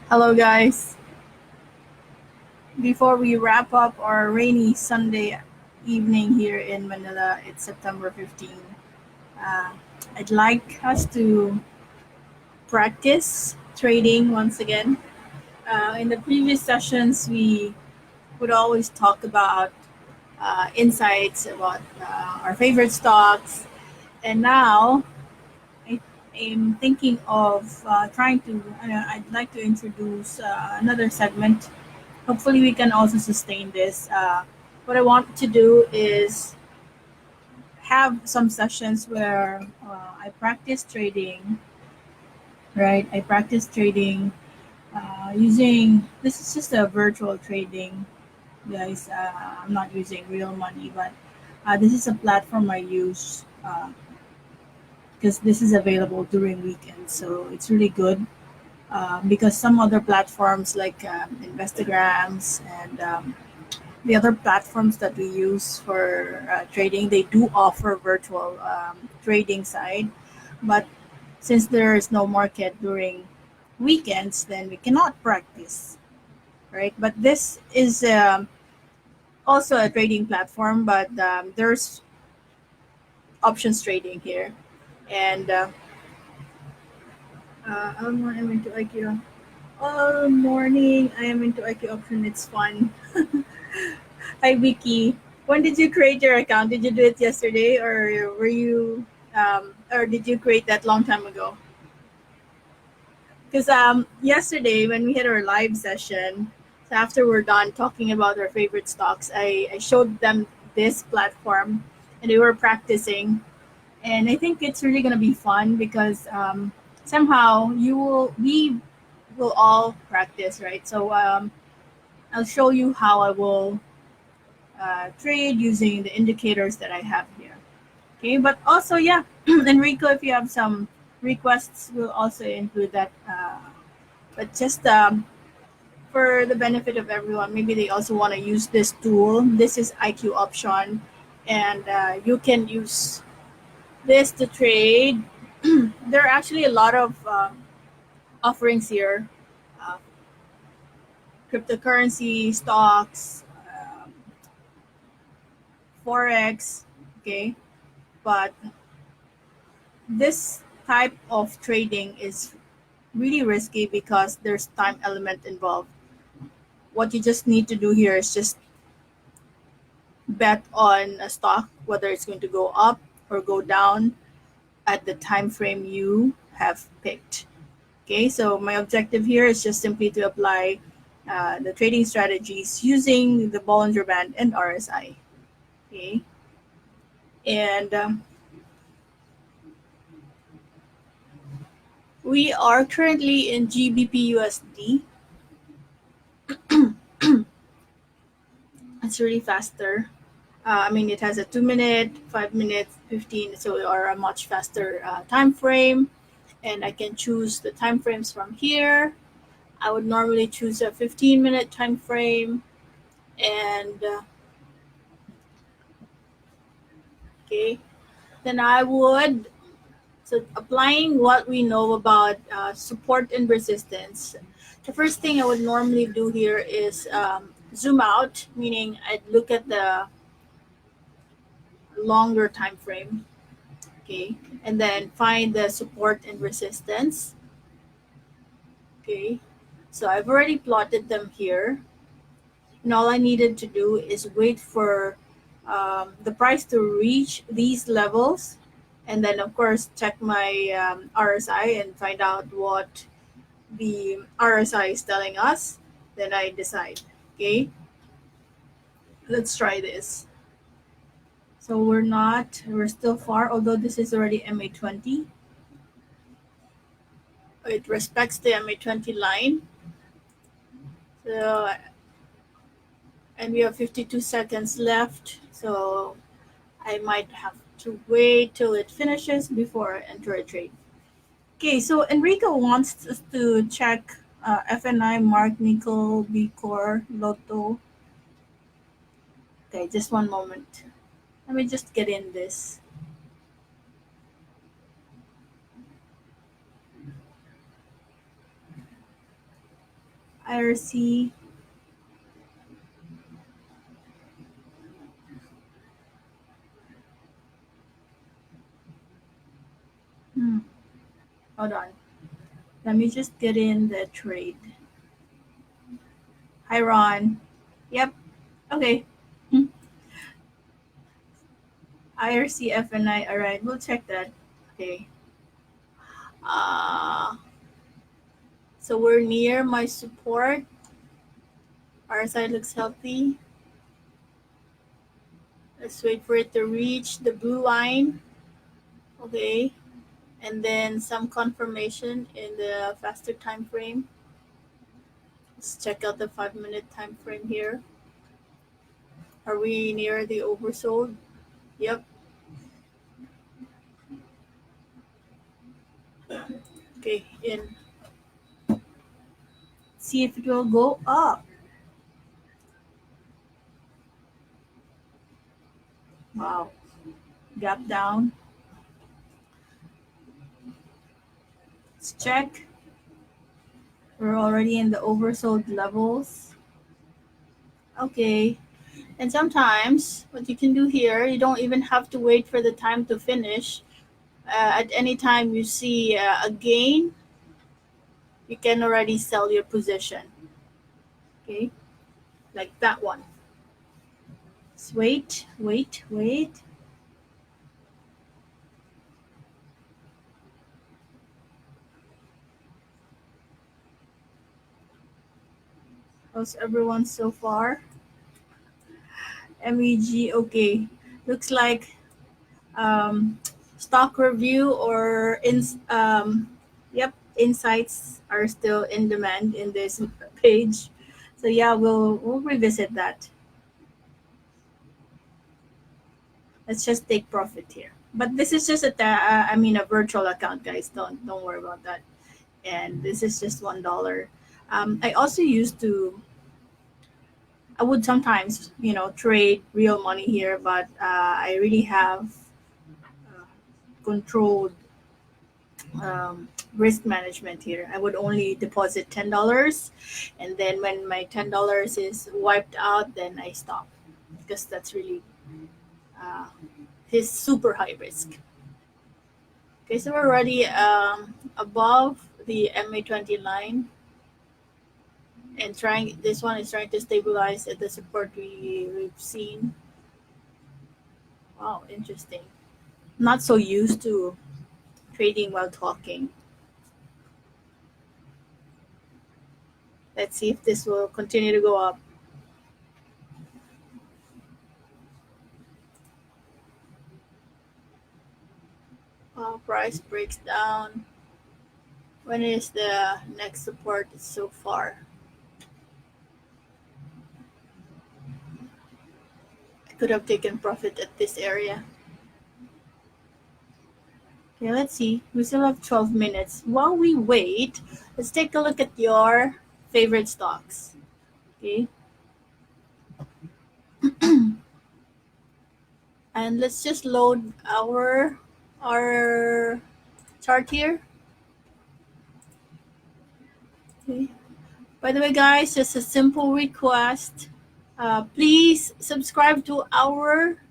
Hello, guys. Before we wrap up our rainy Sunday evening here in Manila, it's September 15. Uh, I'd like us to practice trading once again. In the previous sessions, we would always talk about insights about our favorite stocks, and now I am thinking of trying to. I'd like to introduce another segment. Hopefully we can also sustain this. What I want to do is have some sessions where I practice trading, right? I practice trading using this is just a virtual trading, guys. I'm not using real money, but this is a platform I use because this is available during weekends, so it's really good. Because some other platforms like Instagrams and the other platforms that we use for trading, they do offer virtual trading side, but since there is no market during weekends, then we cannot practice, right? But this is also a trading platform, but there's options trading here, and I'm into IQ. All morning I am into IQ option. It's fun. Hi, Vicky. When did you create your account? Did you do it yesterday, or or did you create that long time ago? Because yesterday when we had our live session, so after we're done talking about our favorite stocks, I showed them this platform, and they were practicing, and I think it's really gonna be fun because somehow we will all practice, right? So I'll show you how I will trade using the indicators that I have here. Okay, but also, yeah, Enrico, if you have some requests, we'll also include that. But just for the benefit of everyone, maybe they also want to use this tool. This is IQ option, and you can use this to trade. There are actually a lot of offerings here, uh, cryptocurrency, stocks, forex. Okay, but this type of trading is really risky because there's time element involved. What you just need to do here is just bet on a stock whether it's going to go up or go down at the time frame you have picked. Okay, so my objective here is just simply to apply the trading strategies using the Bollinger Band and RSI. Okay, and we are currently in GBP USD. It's really faster. I mean, it has a 2 minute, 5 minutes, 15, so are a much faster time frame. And I can choose the time frames from here. I would normally choose a 15-minute time frame. And okay, then I would, so applying what we know about support and resistance. The first thing I would normally do here is zoom out, meaning I'd look at the longer time frame. Okay, and then find the support and resistance. Okay, so I've already plotted them here, and all I needed to do is wait for the price to reach these levels, and then of course check my RSI and find out what the RSI is telling us. Then I decide. Okay, let's try this. So we're still far, although this is already MA20. It respects the MA20 line. So, and we have 52 seconds left. So I might have to wait till it finishes before I enter a trade. Okay, so Enrico wants us to check FNI, Mark, Nickel, B Core, Lotto. Okay, just one moment. Let me just get in this. IRC. Hmm. Hold on. Let me just get in the trade. Hi, Ron. Yep. Okay. Hmm. IRC FNI. All right. We'll check that. Okay. So we're near my support. Our side looks healthy. Let's wait for it to reach the blue line. Okay. And then some confirmation in the faster time frame. Let's check out the 5 minute time frame here. Are we near the oversold? Yep. Okay. In. See if it will go up. Wow. Gap down. Let's check. We're already in the oversold levels. Okay. And sometimes what you can do here, you don't even have to wait for the time to finish. At any time you see a gain, you can already sell your position. Okay. Like that one. Just wait, wait, wait. How's everyone so far? MEG, okay. Looks like um, stock review or yep, insights are still in demand in this page. So yeah, we'll revisit that. Let's just take profit here. But this is just I mean a virtual account, guys. Don't worry about that. And this is just $1. I also used to. I would sometimes, trade real money here, but I really have uh, controlled risk management here. I would only deposit $10, and then when my $10 is wiped out, then I stop because that's really uh, his super high risk. Okay, so we're already above the MA20 line, and trying this one is trying to stabilize at the support we've seen. Wow, interesting. Not so used to trading while talking. Let's see if this will continue to go up. Price breaks down. When is the next support so far? I could have taken profit at this area. Okay, let's see. We still have 12 minutes. While we wait, let's take a look at your favorite stocks. Okay. And let's just load our chart here. Okay. By the way, guys, just a simple request. Please subscribe to our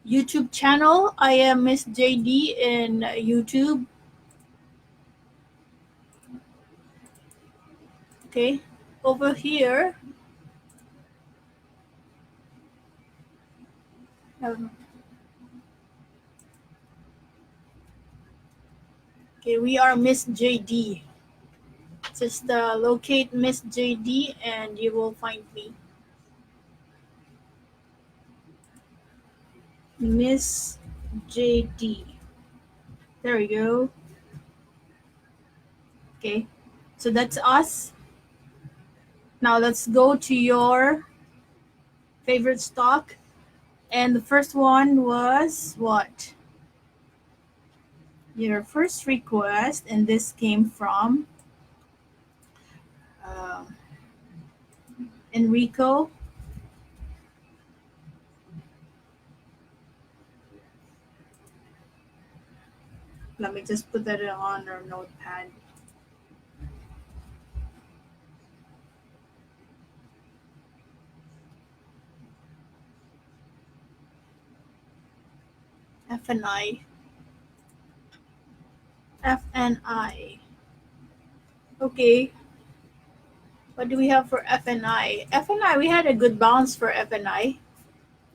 YouTube channel. I am Miss JD in YouTube. Okay. Over here, um, okay, we are Miss JD. Just locate Miss JD and you will find me. Miss JD. There we go. Okay. So that's us. Now let's go to your favorite stock. And the first one was what? Your first request, and this came from uh, Enrico. Let me just put that on our notepad. FNI. FNI. Okay, what do we have for FNI? FNI, we had a good bounce for FNI.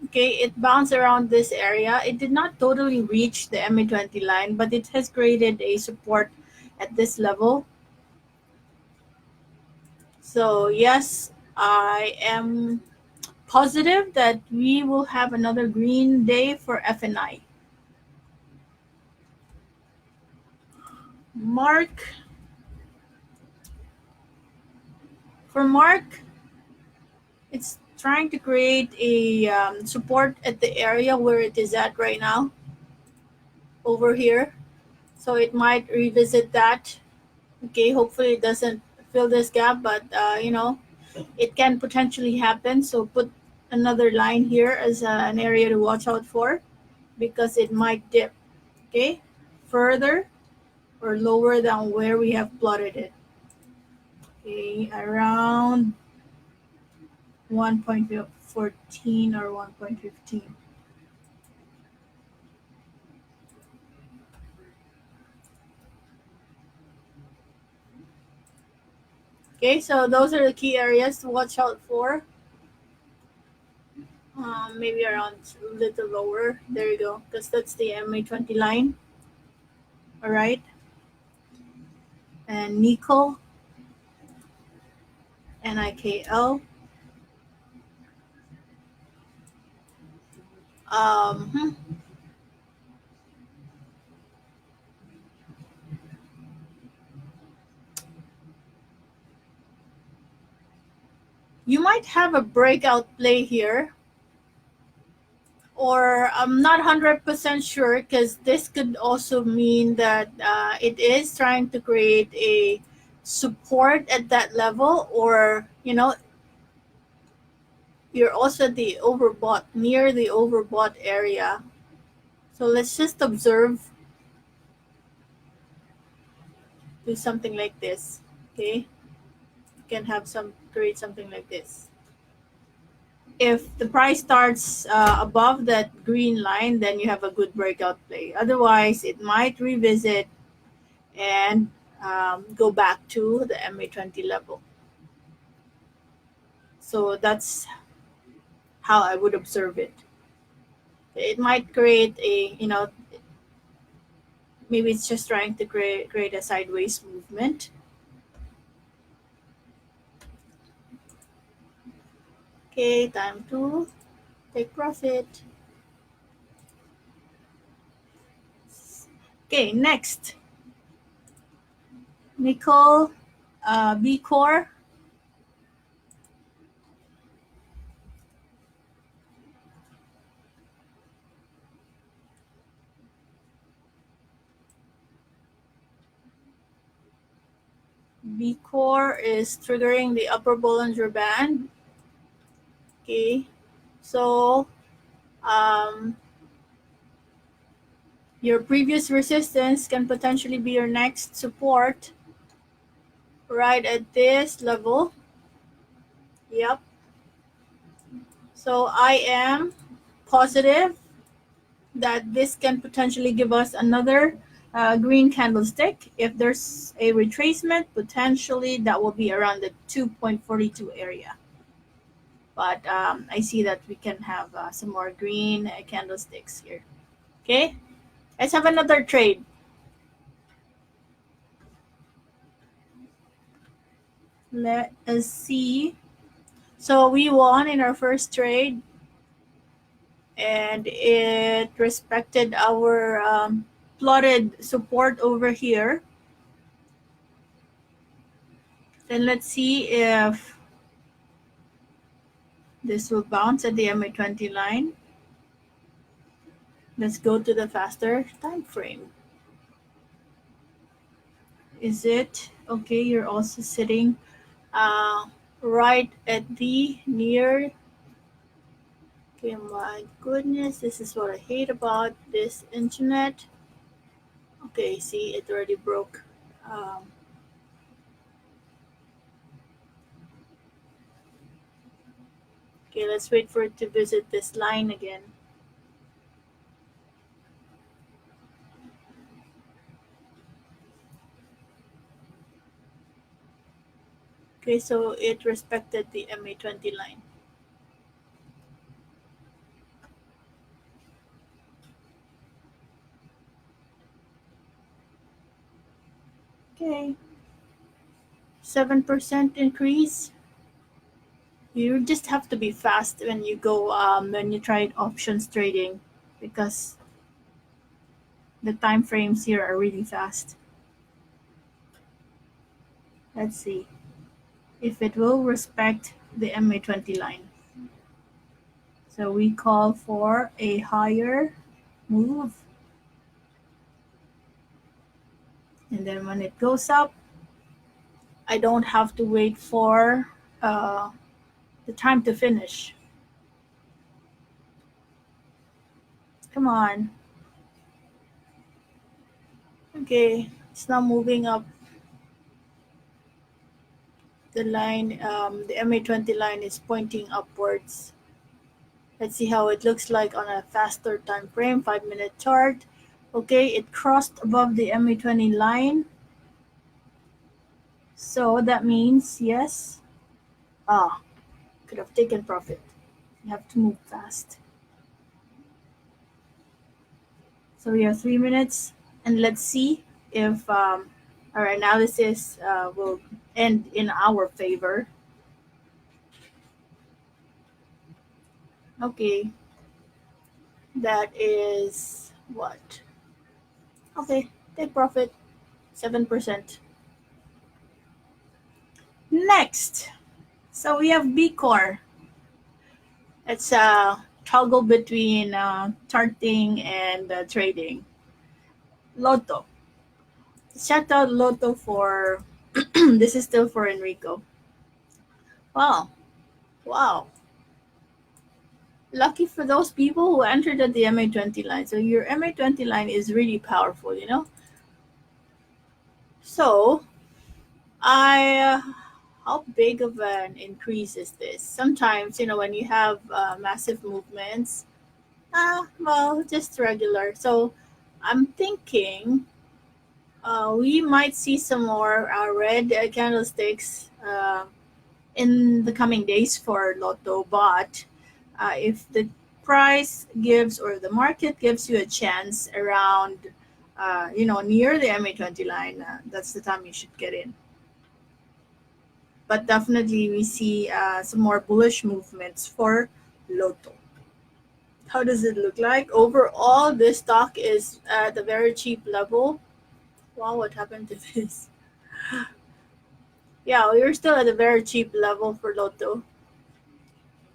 Okay, it bounced around this area. It did not totally reach the MA20 line, but it has created a support at this level. So, yes, I am positive that we will have another green day for FNI. Mark, for Mark, it's trying to create a support at the area where it is at right now, over here. So it might revisit that. Okay, hopefully it doesn't fill this gap, but it can potentially happen. So put another line here as an area to watch out for because it might dip. Okay, further or lower than where we have plotted it. Okay, around 1.14 or 1.15. Okay, so those are the key areas to watch out for. Maybe around a little lower. There you go, because that's the MA20 line. All right, and nickel, NIKL. Um, you might have a breakout play here, or I'm not 100% sure because this could also mean that it is trying to create a support at that level, or you're also the overbought, near the overbought area. So let's just observe, do something like this. Okay, you can have some create something like this. If the price starts above that green line, then you have a good breakout play. Otherwise, it might revisit and go back to the MA20 level. So that's how I would observe it. It might create maybe it's just trying to create a sideways movement. Okay, time to take profit. Okay, next, nickel, B core. B core is triggering the upper Bollinger Band. Okay, so um, your previous resistance can potentially be your next support right at this level. Yep. So I am positive that this can potentially give us another green candlestick. If there's a retracement, potentially that will be around the 2.42 area. But I see that we can have some more green candlesticks here. Okay, let's have another trade. Let us see. So we won in our first trade, and it respected our plotted support over here. Then let's see if this will bounce at the MA20 line. Let's go to the faster time frame. Is it okay? You're also sitting right at the near. Okay, my goodness, this is what I hate about this internet. Okay, see, it already broke. Okay, let's wait for it to visit this line again. Okay, so it respected the MA20 line. Okay, 7% increase. You just have to be fast when you go when you try options trading because the time frames here are really fast. Let's see if it will respect the MA20 line. So we call for a higher move, and then when it goes up, I don't have to wait for uh, the time to finish. Come on. Okay, it's now moving up the line. The MA20 line is pointing upwards. Let's see how it looks like on a faster time frame, 5-minute chart. Okay, it crossed above the MA20 line. So that means yes. Ah, could have taken profit. You have to move fast. So we have 3 minutes, and let's see if our analysis will end in our favor. Okay, that is what? Okay, take profit, 7%. Next, so we have B Core. It's a toggle between charting and trading. Lotto. Shout out Lotto for this is still for Enrico. Wow. Wow. Lucky for those people who entered at the MA20 line. So your MA20 line is really powerful, you know? So, how big of an increase is this? Sometimes, when you have massive movements, well, just regular. So, I'm thinking we might see some more red candlesticks in the coming days for Lotto, but if the price gives or the market gives you a chance around, near the MA20 line, that's the time you should get in. But definitely, we see some more bullish movements for Lotto. How does it look like? Overall, this stock is at a very cheap level. Wow, what happened to this? Yeah, we're still at a very cheap level for Lotto.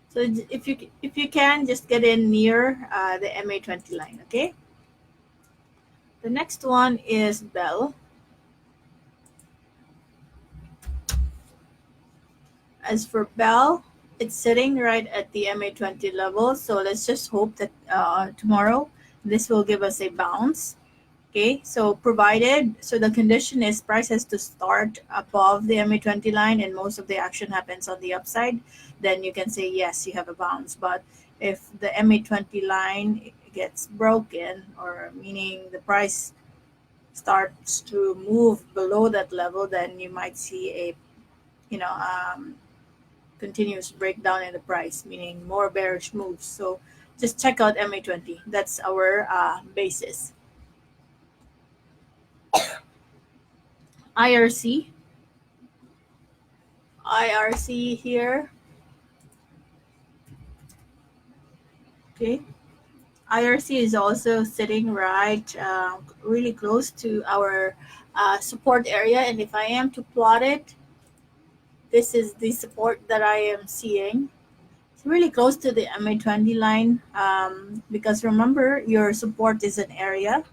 So if you can just get in near the MA20 line, okay? The next one is Bell. As for Bell, it's sitting right at the MA20 level. So let's just hope that tomorrow this will give us a bounce. Okay, so the condition is price has to start above the MA20 line and most of the action happens on the upside, then you can say yes, you have a bounce. But if the MA20 line gets broken, or meaning the price starts to move below that level, then you might see a you know continuous breakdown in the price, meaning more bearish moves. So just check out MA20. That's our basis. IRC. IRC here. Okay. IRC is also sitting right really close to our support area. And if I am to plot it, this is the support that I am seeing. It's really close to the MA20 line because remember, your support is an area.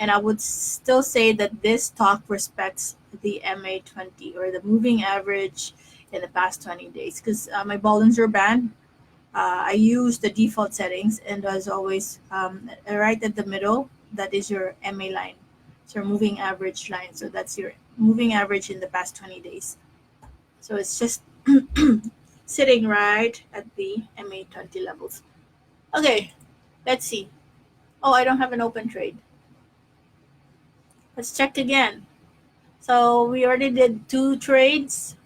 And I would still say that this stock respects the MA20 or the moving average in the past 20 days because my Bollinger Band, I use the default settings, and as always, right at the middle, that is your MA line. It's your moving average line. So that's your moving average in the past 20 days. So it's just sitting right at the MA20 levels. Okay, let's see. Oh, I don't have an open trade. Let's check again. So we already did 2 trades.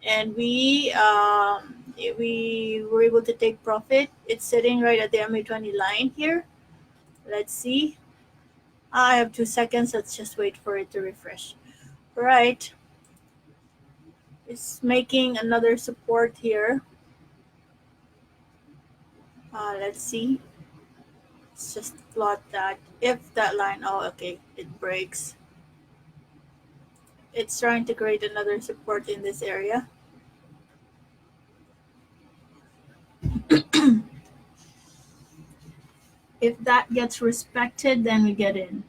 and we were able to take profit. It's sitting right at the MA20 line here. Let's see. I have 2 seconds. Let's just wait for it to refresh. All right, it's making another support here. Let's see. Let's just plot that. If that line, oh, okay, it breaks. It's trying to create another support in this area. If that gets respected, then we get in.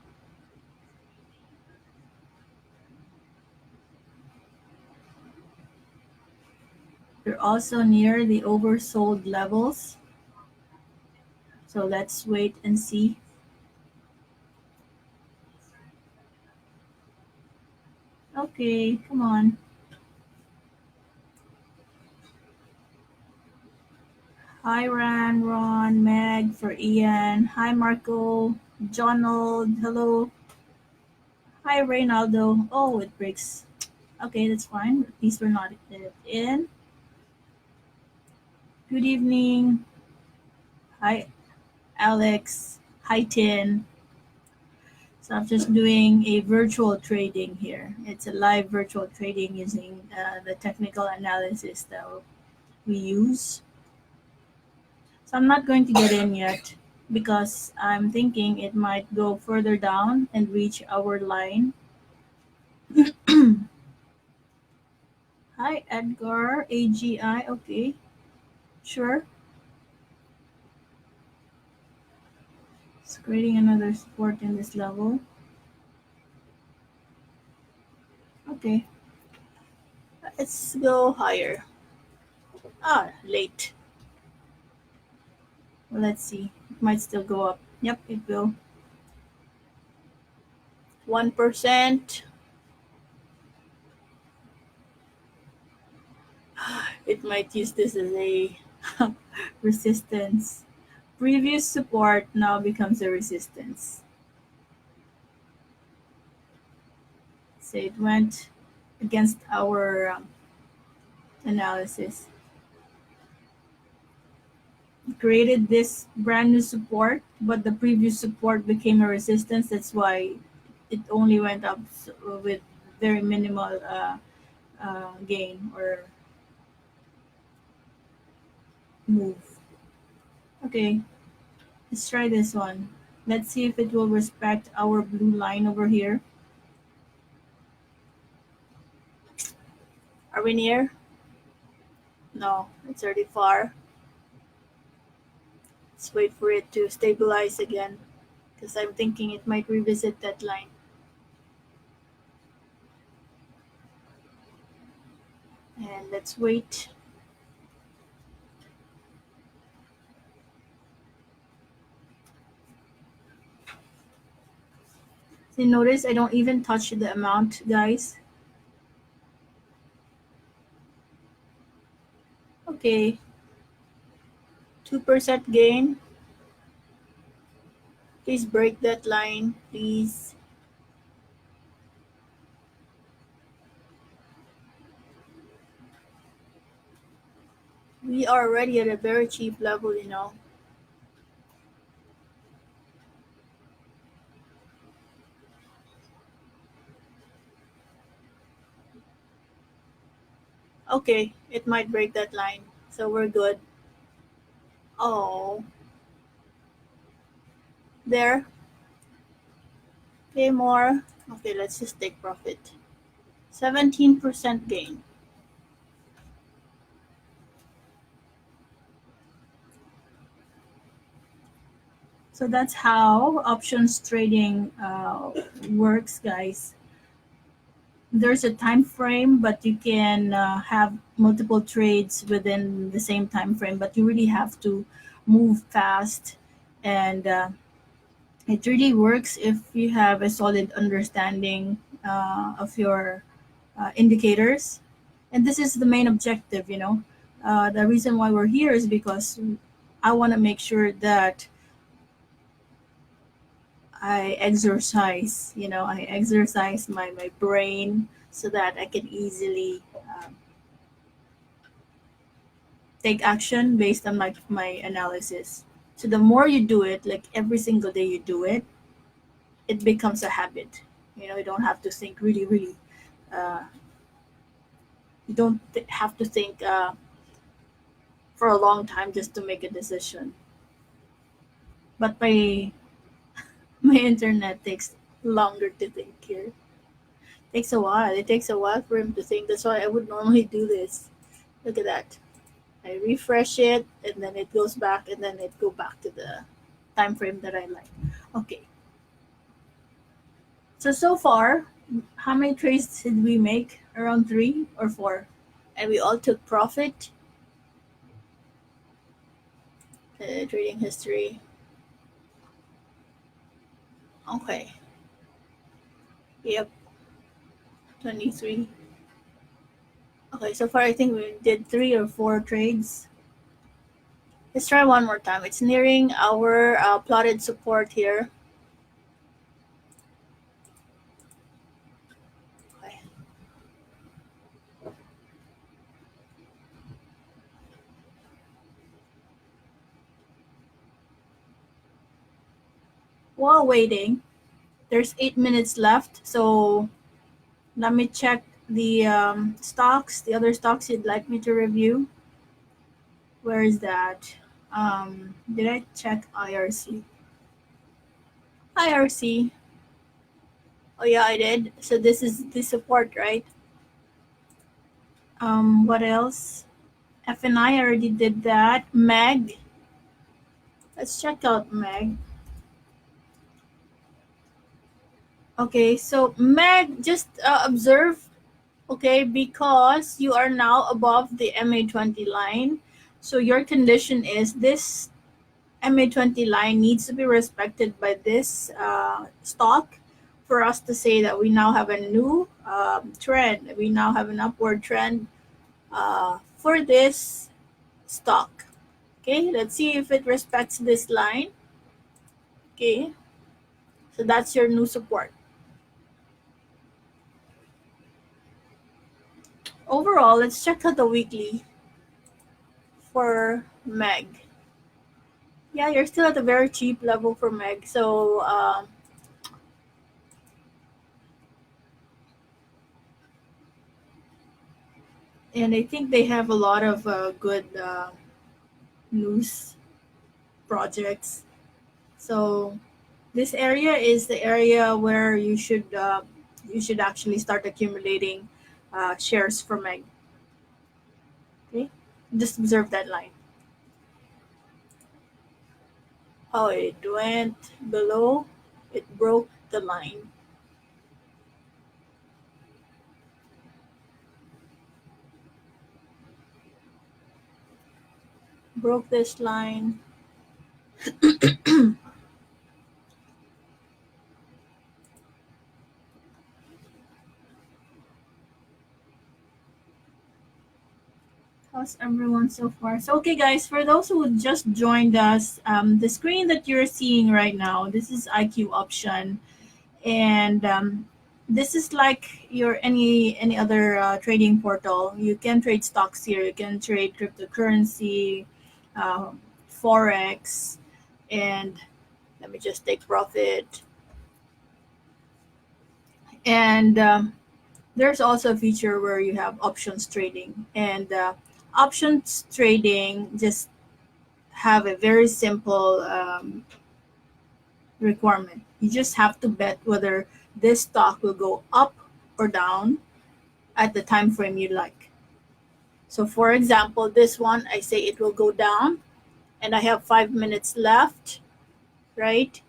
We're also near the oversold levels. So let's wait and see. Okay, come on. Hi, Ron, Meg, for Ian. Hi, Marco, Jonald. Hello. Hi, Reynaldo. Oh, it breaks. Okay, that's fine. At least we're not in. Good evening. Hi, Alex. Hi, Tin. So I'm just doing a virtual trading here. It's a live virtual trading using the technical analysis that we use. So I'm not going to get in yet because I'm thinking it might go further down and reach our line. Hi, Edgar. AGI. Okay, sure. It's creating another support in this level. Okay, let's go higher. Ah, late. Well, let's see. It might still go up. Yep, it will. 1%. It might use this as a resistance. Previous support now becomes a resistance. So it went against our analysis. It created this brand new support, but the previous support became a resistance. That's why it only went up with very minimal gain or move. Okay, let's try this one. Let's see if it will respect our blue line over here. Are we near? No, it's already far. Let's wait for it to stabilize again because I'm thinking it might revisit that line. And let's wait. So notice I don't even touch the amount, guys. Okay, 2% gain. Please break that line, please. We are already at a very cheap level, you know. Okay, it might break that line, so we're good. Oh, there. Okay, more. Okay, let's just take profit. 17% gain. So that's how options trading works, guys. There's a time frame, but you can have multiple trades within the same time frame. But you really have to move fast, and it really works if you have a solid understanding of your indicators. And this is the main objective, you know. The reason why we're here is because I want to make sure that I exercise my brain so that I can easily take action based on my analysis. So the more you do it, like every single day you do it, it becomes a habit. You don't have to think really, really. Uh, you don't have to think for a long time just to make a decision. But my internet takes longer to think here. Takes a while. It takes a while for him to think. That's why I would normally do this. Look at that. I refresh it and then it goes back and then it go back to the time frame that I like. Okay. So far, how many trades did we make? Around 3 or 4. And we all took profit. Trading history. Okay. Yep. 23. Okay, so far I think we did 3 or 4 trades. Let's try one more time. It's nearing our plotted support here. Okay. While waiting, there's 8 minutes left. So let me check the stocks, the other stocks you'd like me to review. Where is that? Did I check IRC? IRC. Oh yeah, I did. So this is the support, right? What else? FNI already did that. Meg. Let's check out Meg. Okay, so Meg, just observe, okay, because you are now above the MA20 line. So your condition is this MA20 line needs to be respected by this stock for us to say that we now have a new trend. We now have an upward trend for this stock. Okay, let's see if it respects this line. Okay, so that's your new support. Overall, let's check out the weekly for Meg. Yeah, you're still at a very cheap level for Meg. So, and I think they have a lot of good news projects. So, this area is the area where you should actually start accumulating shares for Meg. Okay, just observe that line. Oh, it went below. It broke the line. Broke this line. How's everyone so far? So, okay, guys, for those who just joined us, the screen that you're seeing right now, this is IQ option, and this is like your any other trading portal. You can trade stocks here. You can trade cryptocurrency, uh, forex, and let me just take profit. And there's also a feature where you have options trading, and options trading just have a very simple requirement. You just have to bet whether this stock will go up or down at the time frame you like. So for example, this one, I say it will go down and I have 5 minutes left, right?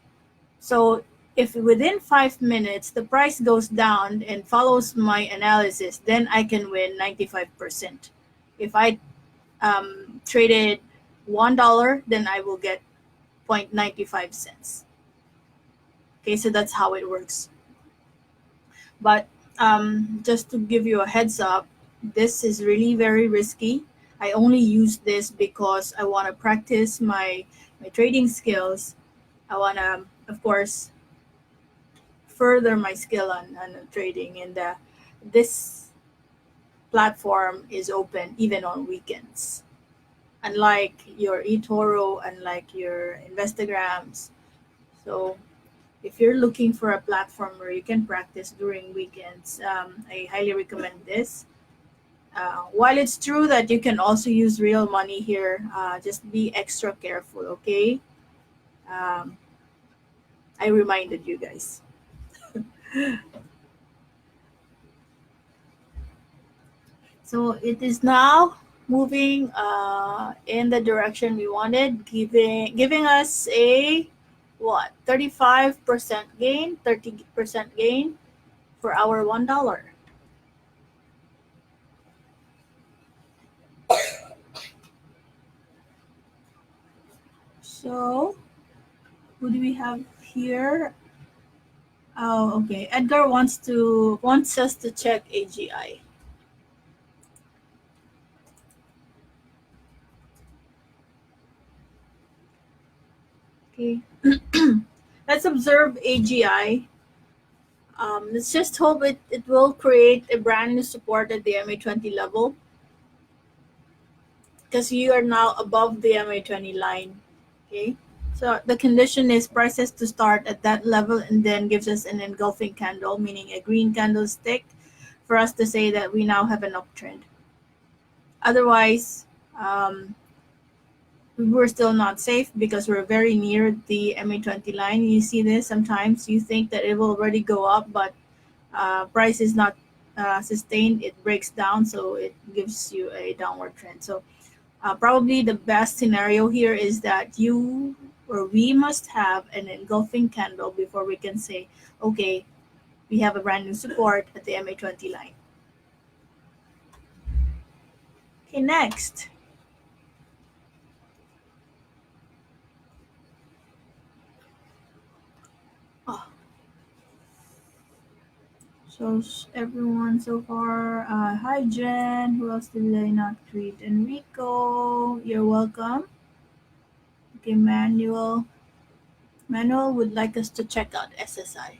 So if within 5 minutes the price goes down and follows my analysis, then I can win 95%. If I traded $1, then I will get 0.95 cents. Okay, so that's how it works. But just to give you a heads up, this is really very risky. I only use this because I want to practice my trading skills. I want to, of course, further my skill on trading. And this platform is open even on weekends. unlike your eToro, unlike your Instagrams. So if you're looking for a platform where you can practice during weekends, I highly recommend this. While it's true that you can also use real money here, just be extra careful, okay? Um, I reminded you guys. So it is now moving in the direction we wanted, giving us a what 35% gain, 30% gain for our $1. So who do we have here? Oh, okay. Edgar wants us to check AGI. Okay, let's observe AGI. Let's just hope it will create a brand new support at the MA20 level because you are now above the MA20 line. Okay, so the condition is prices to start at that level and then gives us an engulfing candle, meaning a green candlestick, for us to say that we now have an uptrend. Otherwise, um, we're still not safe because we're very near the MA20 line. You see this sometimes you think that it will already go up, but price is not sustained. It breaks down, so it gives you a downward trend. So probably the best scenario here is that you or we must have an engulfing candle before we can say, okay, we have a brand new support at the MA20 line. Okay, next. Oh, so everyone so far. Hi Jen. Who else did I not greet? Enrico. You're welcome. Okay, Manuel. Manuel would like us to check out SSI.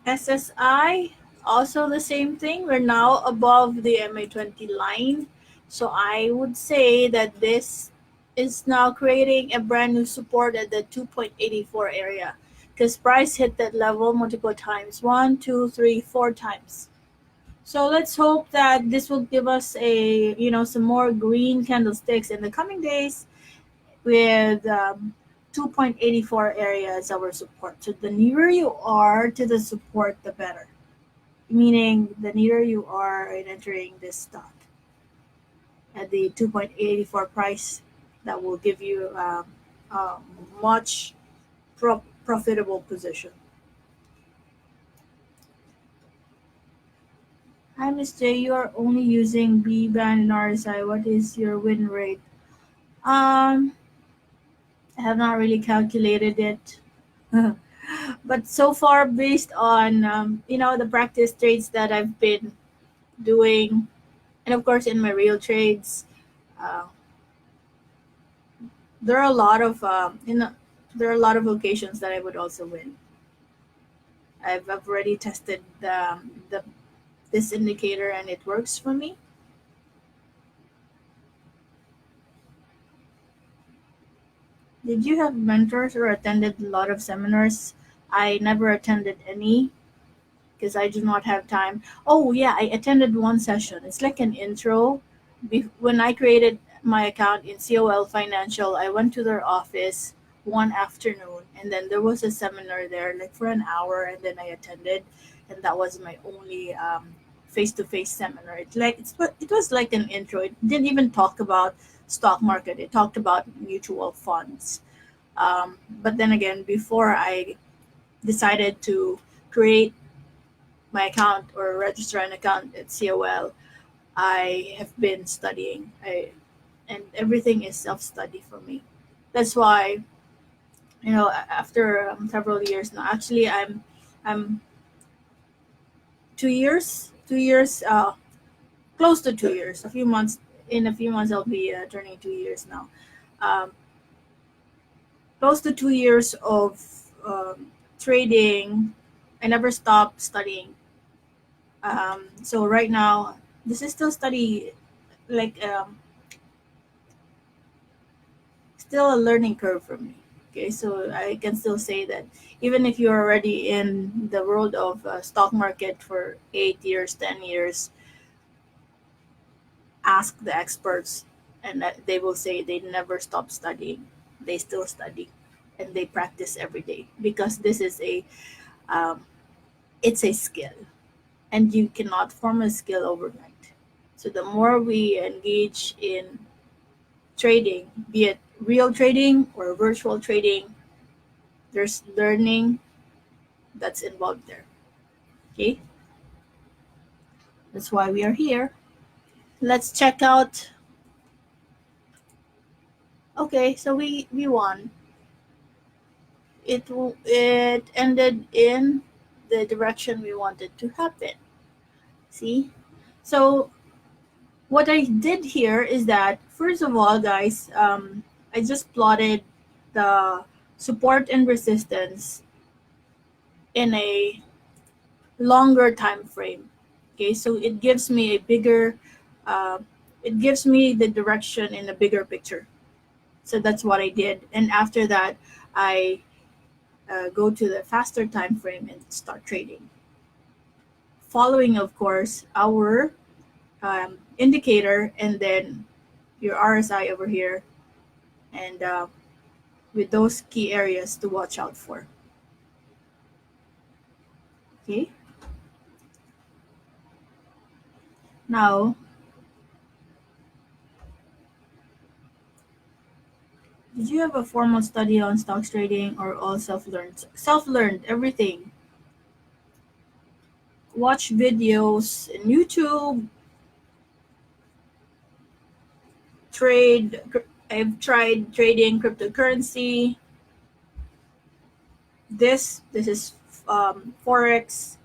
SSI, also the same thing. We're now above the MA20 line. So I would say that this is now creating a brand new support at the 2.84 area because price hit that level multiple times, one, two, three, four times. So let's hope that this will give us a some more green candlesticks in the coming days with 2.84 area as our support. So the nearer you are to the support, the better. Meaning the nearer you are in entering this stock at the 2.84 price, that will give you a much profitable position. Hi, Miss J. You are only using B band and RSI. What is your win rate? Um, I have not really calculated it. But so far, based on the practice trades that I've been doing, and of course in my real trades, uh, there are a lot of there are a lot of locations that I would also win. I've already tested the this indicator and it works for me. Did you have mentors or attended a lot of seminars? I never attended any because I do not have time. Oh yeah, I attended one session. It's like an intro. When I created my account in COL Financial, I went to their office one afternoon, and then there was a seminar there, like for an hour, and then I attended, and that was my only face-to-face seminar. It was like an intro. It didn't even talk about stock market. It talked about mutual funds. But then again, before I decided to create my account or register an account at COL, I have been studying. And everything is self-study for me. That's why after several years now. Actually, I'm 2 years, 2 years, close to 2 years. A few months. In a few months, I'll be turning 2 years now. Um, Close to 2 years of trading. I never stopped studying. So right now, This is still study, like still a learning curve for me. Okay, so I can still say that even if you're already in the world of stock market for 8 years, 10 years, ask the experts, and that they will say they never stop studying. They still study, and they practice every day because this is a um, it's a skill, and you cannot form a skill overnight. So the more we engage in trading, be it real trading or virtual trading, there's learning that's involved there. Okay, that's why we are here. Let's check out. Okay, so we won. It ended in the direction we wanted to happen. See, so what I did here is that first of all, guys, I just plotted the support and resistance in a longer time frame. Okay, so it gives me a bigger, uh, it gives me the direction in a bigger picture. So that's what I did, and after that, I go to the faster time frame and start trading. Following, of course, our indicator and then your RSI over here, and with those key areas to watch out for. Okay, now did you have a formal study on stocks trading or all self-learned? Self-learned everything. Watch videos in YouTube, trade. I've tried trading cryptocurrency. This is forex,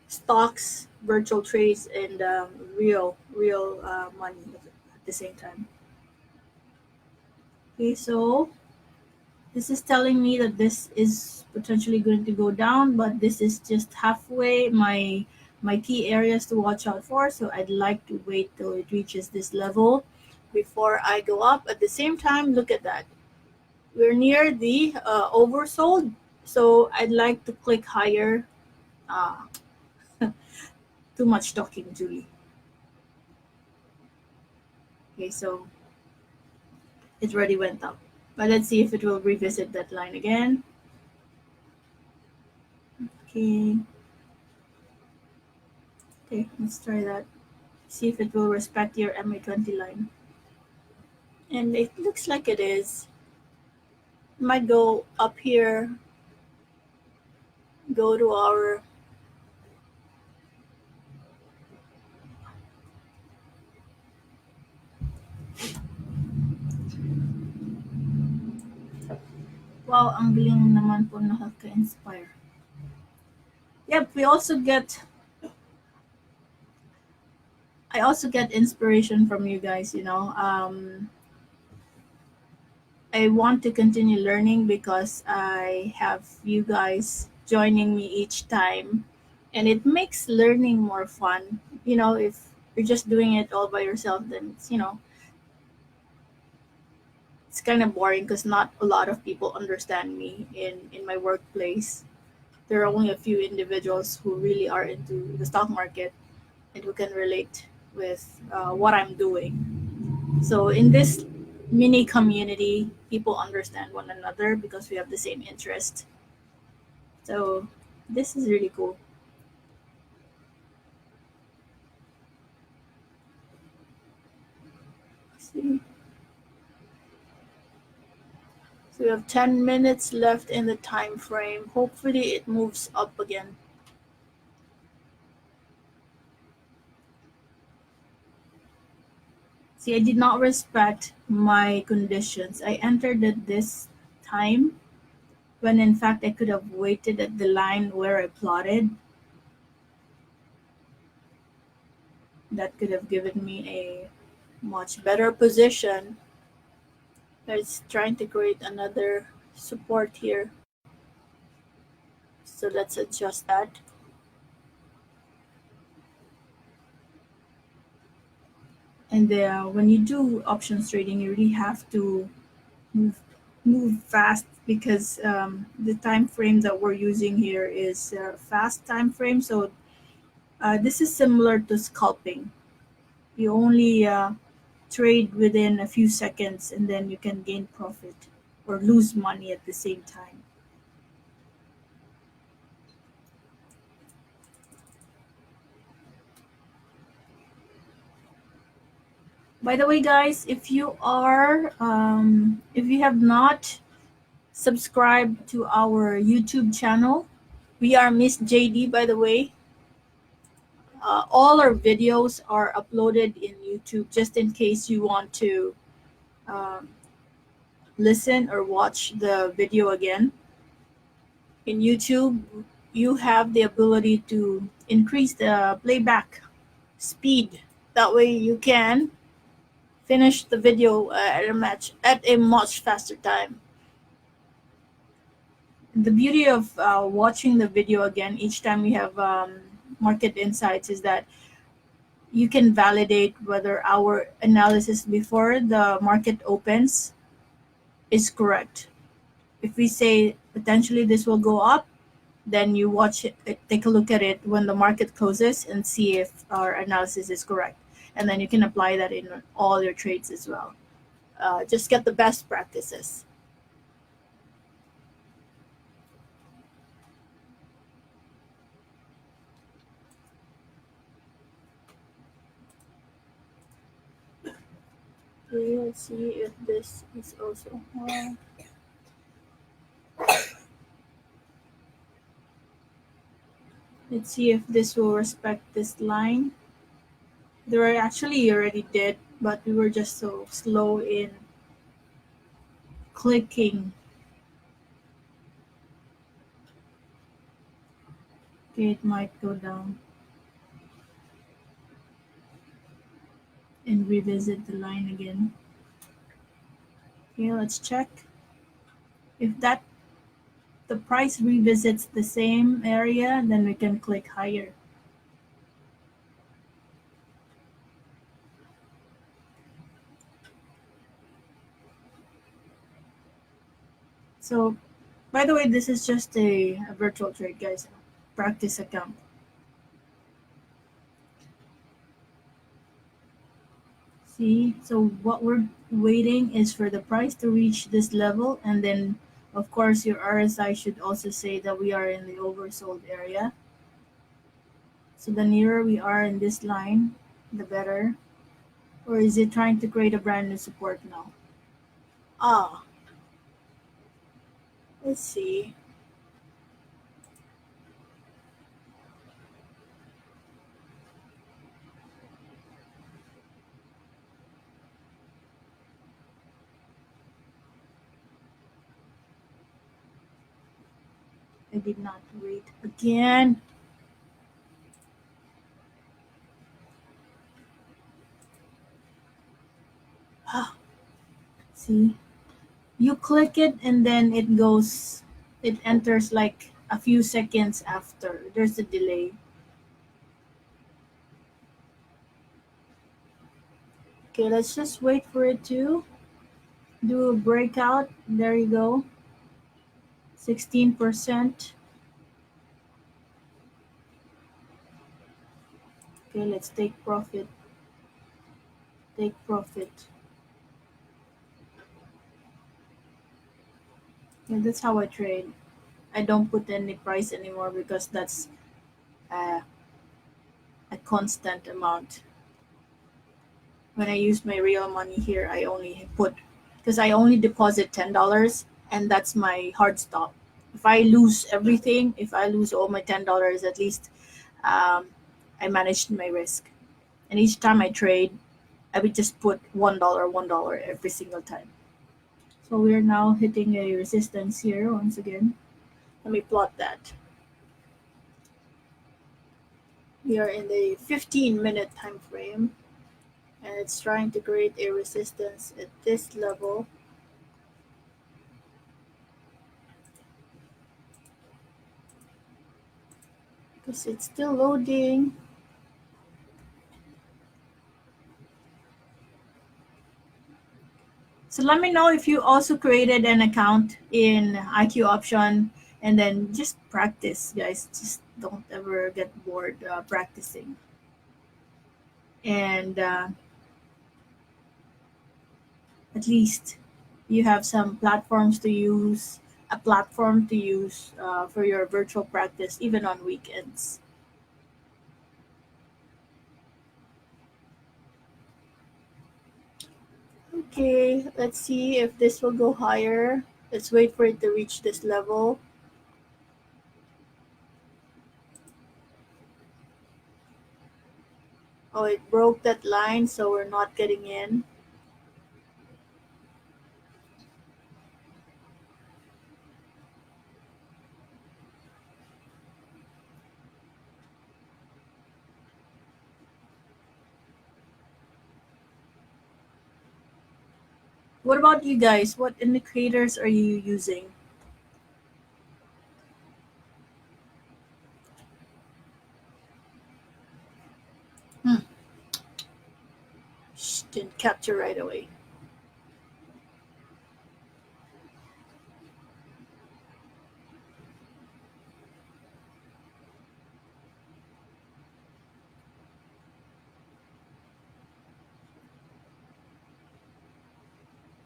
stocks, virtual trades, and real money at the same time. Okay, so this is telling me that this is potentially going to go down, but this is just halfway my key areas to watch out for. So I'd like to wait till it reaches this level before I go up. At the same time, look at that. We're near the oversold, so I'd like to click higher. Uh, Too much talking, Julie. Okay, so it already went up. But let's see if it will revisit that line again. Okay, okay, let's try that. See if it will respect your MA20 line. And it looks like it is. Might go up here, go to our wow, ang galing naman po nakaka-inspire. Yep, I also get inspiration from you guys, I want to continue learning because I have you guys joining me each time, and it makes learning more fun. If you're just doing it all by yourself, then it's kind of boring because not a lot of people understand me in my workplace. There are only a few individuals who really are into the stock market and who can relate with what I'm doing. So in this mini community, people understand one another because we have the same interest. So this is really cool. See, so we have 10 minutes left in the time frame. Hopefully it moves up again. See, I did not respect my conditions. I entered at this time when in fact I could have waited at the line where I plotted. That could have given me a much better position. It's trying to create another support here. So let's adjust that. And when you do options trading, you really have to move move fast because the time frame that we're using here is fast time frame. So this is similar to scalping. You only trade within a few seconds and then you can gain profit or lose money at the same time. By the way, guys, if you have not subscribed to our YouTube channel, we are Miss JD. By the way, all our videos are uploaded in YouTube, just in case you want to um, listen or watch the video again. In YouTube, you have the ability to increase the playback speed. That way, you can finish the video at a much faster time. The beauty of watching the video again each time we have market insights is that you can validate whether our analysis before the market opens is correct. If we say potentially this will go up, then you watch it, take a look at it when the market closes and see if our analysis is correct. And then you can apply that in all your trades as well. Just get the best practices. Okay, let's see if this is also. Let's see if this will respect this line. There are actually already did, but we were just so slow in clicking. Okay, it might go down and revisit the line again. Okay, let's check. If that the price revisits the same area, then we can click higher. So, by the way, this is just a virtual trade, guys. Practice account. See, so what we're waiting is for the price to reach this level, and then, of course, your RSI should also say that we are in the oversold area. So the nearer we are in this line, the better. Or is it trying to create a brand new support now? Ah, let's see. I did not wait again. Ah, see, you click it and then it enters like a few seconds after. There's a delay. Okay, let's just wait for it to do a breakout. There you go. 16%. Okay, let's take profit. Take profit. Yeah, that's how I trade. I don't put any price anymore because that's uh, a constant amount. When I use my real money here, I only put because I only deposit $10 and that's my hard stop. If I lose everything, if I lose all my $10, at least um, I managed my risk. And each time I trade, I would just put $1 every single time. So we're now hitting a resistance here once again. Let me plot that. We are in the 15-minute time frame and it's trying to create a resistance at this level. Because it's still loading. So let me know if you also created an account in IQ option, and then just practice, guys. Just don't ever get bored practicing. And at least you have some platforms to use, a platform to use for your virtual practice, even on weekends. Okay, let's see if this will go higher. Let's wait for it to reach this level. Oh, it broke that line, so we're not getting in. What about you guys? What indicators are you using? Hmm. Shh, didn't capture right away.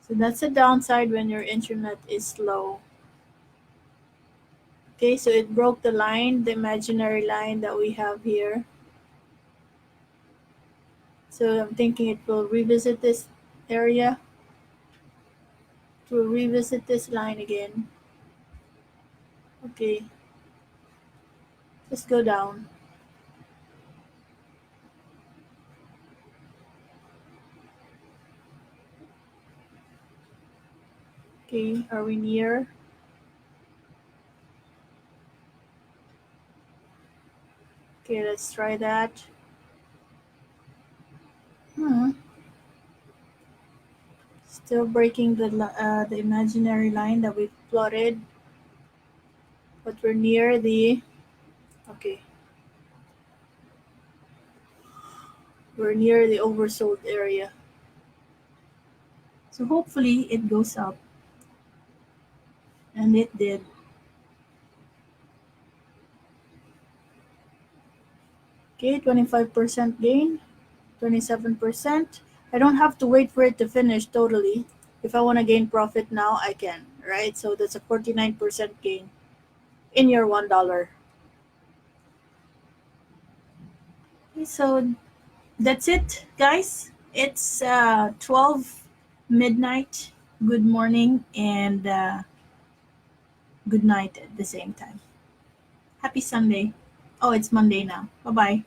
So that's a downside when your internet is slow. Okay, so it broke the line, the imaginary line that we have here. So I'm thinking it will revisit this area. It will revisit this line again. Okay, just go down. Okay, are we near? Okay, let's try that. Hmm. Still breaking the imaginary line that we plotted, but we're near the. Okay, we're near the oversold area. So hopefully it goes up, and it did. Okay, 25% gain, 27%. I don't have to wait for it to finish totally. If I want to gain profit now, I can, right? So that's a 49% gain in your $1. Okay, so that's it, guys. It's 12 midnight. Good morning and good night at the same time. Happy Sunday. Oh, it's Monday now. Bye bye.